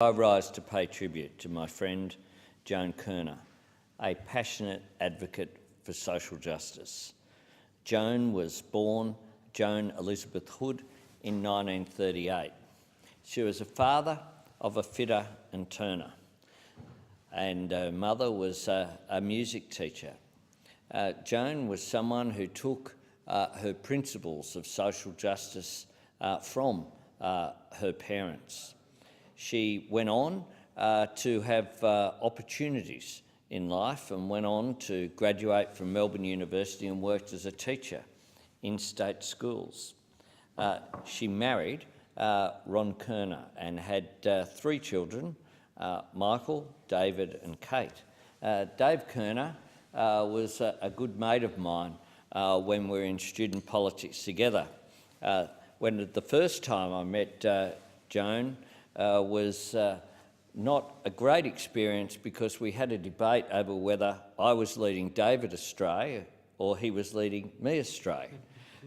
I rise to pay tribute to my friend Joan Kirner, a passionate advocate for social justice. Joan was born Joan Elizabeth Hood in 1938. She was a father of a fitter and turner, and her mother was a music teacher. Joan was someone who took her principles of social justice from her parents. She went on to have opportunities in life and went on to graduate from Melbourne University and worked as a teacher in state schools. She married Ron Kirner and had 3 children, Michael, David and Kate. Dave Kirner was a good mate of mine when we were in student politics together. When the first time I met Joan was not a great experience because we had a debate over whether I was leading David astray or he was leading me astray.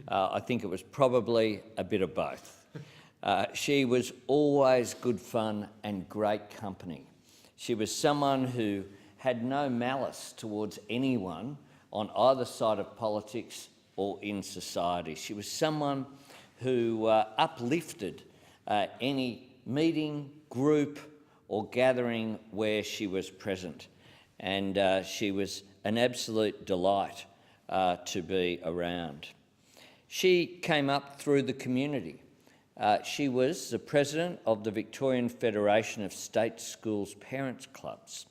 I think it was probably a bit of both. She was always good fun and great company. She was someone who had no malice towards anyone on either side of politics or in society. She was someone who uplifted any meeting, group or gathering where she was present, and she was an absolute delight to be around. She came up through the community. She was the president of the Victorian Federation of State Schools Parents Clubs,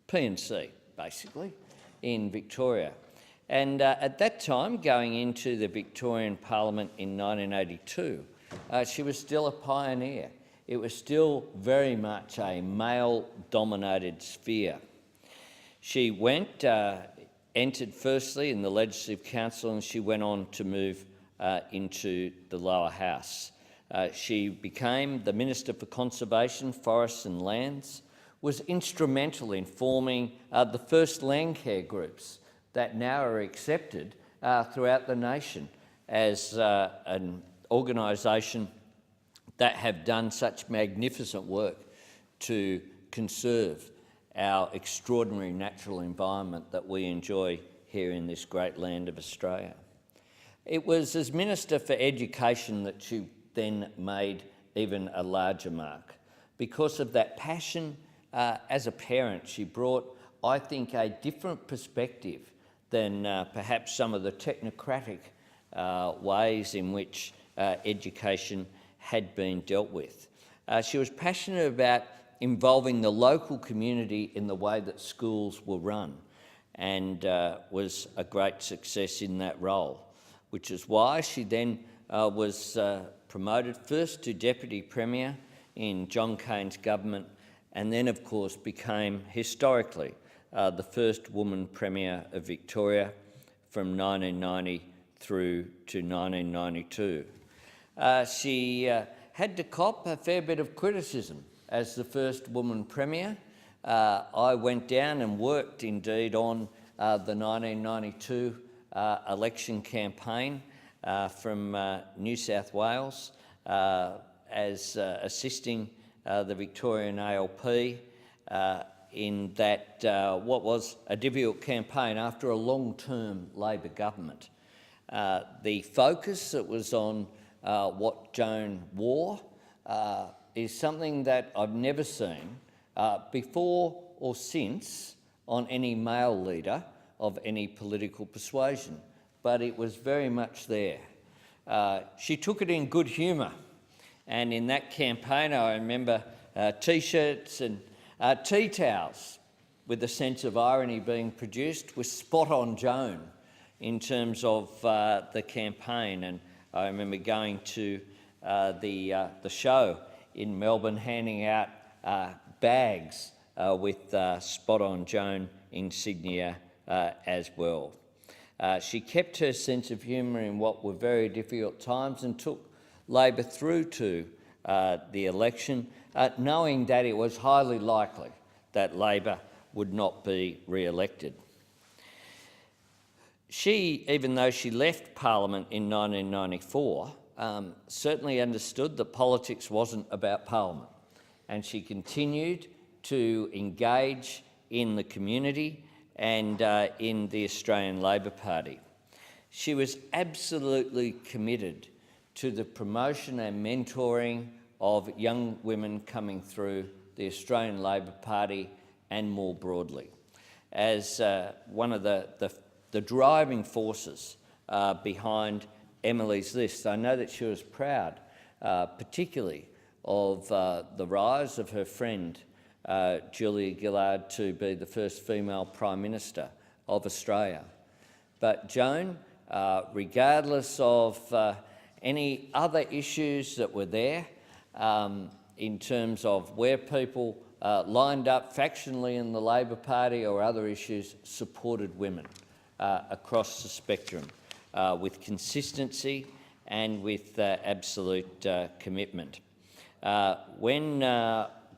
P&C basically, in Victoria. And at that time, going into the Victorian Parliament in 1982, she was still a pioneer. It was still very much a male-dominated sphere. She entered firstly in the Legislative Council, and she went on to move into the lower house. She became the Minister for Conservation, Forests and Lands, was instrumental in forming the first land care groups that now are accepted throughout the nation as an organisation that have done such magnificent work to conserve our extraordinary natural environment that we enjoy here in this great land of Australia. It was as Minister for Education that she then made even a larger mark. Because of that passion as a parent, she brought, I think, a different perspective than perhaps some of the technocratic ways in which education had been dealt with. She was passionate about involving the local community in the way that schools were run, and was a great success in that role, which is why she then was promoted first to Deputy Premier in John Cain's government, and then of course became historically the first woman Premier of Victoria from 1990 through to 1992. She had to cop a fair bit of criticism as the first woman Premier. I went down and worked indeed on the 1992 election campaign from New South Wales as assisting the Victorian ALP in that what was a difficult campaign after a long-term Labor government. The focus that was on what Joan wore is something that I've never seen before or since on any male leader of any political persuasion, but it was very much there. She took it in good humour, and in that campaign I remember T-shirts and tea towels with a sense of irony being produced with Spot on Joan in terms of the campaign. And I remember going to the show in Melbourne, handing out bags with Spot on Joan insignia as well. She kept her sense of humour in what were very difficult times and took Labor through to the election, knowing that it was highly likely that Labor would not be re-elected. She, even though she left Parliament in 1994, certainly understood that politics wasn't about Parliament. and she continued to engage in the community and in the Australian Labor Party. She was absolutely committed to the promotion and mentoring of young women coming through the Australian Labor Party and more broadly. As one of the driving forces behind Emily's list, I know that she was proud, particularly of the rise of her friend, Julia Gillard, to be the first female Prime Minister of Australia. But Joan, regardless of any other issues that were there, in terms of where people lined up factionally in the Labor Party or other issues, supported women across the spectrum with consistency and with absolute commitment.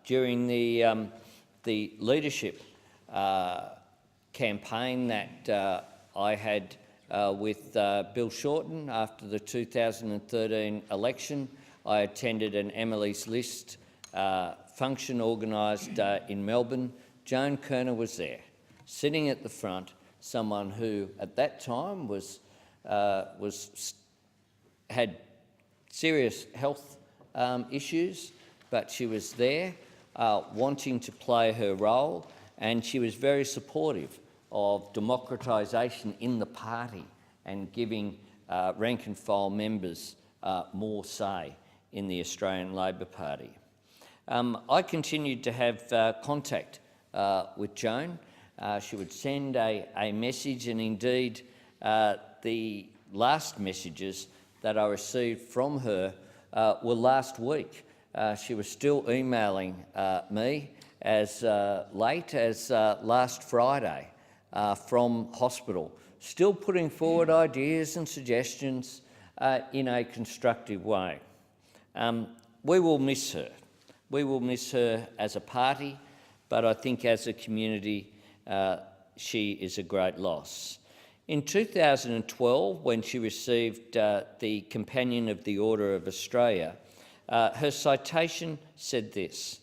During the leadership campaign that I had with Bill Shorten after the 2013 election, I attended an Emily's List function organised in Melbourne. Joan Kirner was there, sitting at the front, someone who at that time had serious health issues, but she was there wanting to play her role, and she was very supportive of democratisation in the party and giving rank and file members more say in the Australian Labor Party. I continued to have contact with Joan. She would send a message, and indeed the last messages that I received from her were last week. She was still emailing me as late as last Friday from hospital, still putting forward ideas and suggestions in a constructive way. We will miss her. We will miss her as a party, but I think as a community, she is a great loss. In 2012, when she received the Companion of the Order of Australia, her citation said this: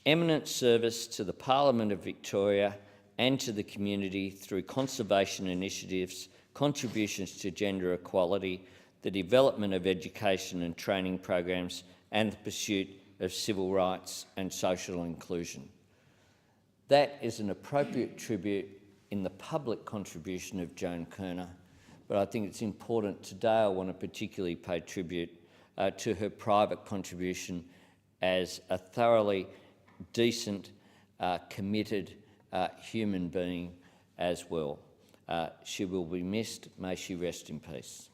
"Eminent service to the Parliament of Victoria and to the community through conservation initiatives, contributions to gender equality, the development of education and training programs, and the pursuit of civil rights and social inclusion." That is an appropriate tribute in the public contribution of Joan Kirner, but I think it's important today. I want to particularly pay tribute to her private contribution as a thoroughly decent, committed human being as well. She will be missed. May she rest in peace.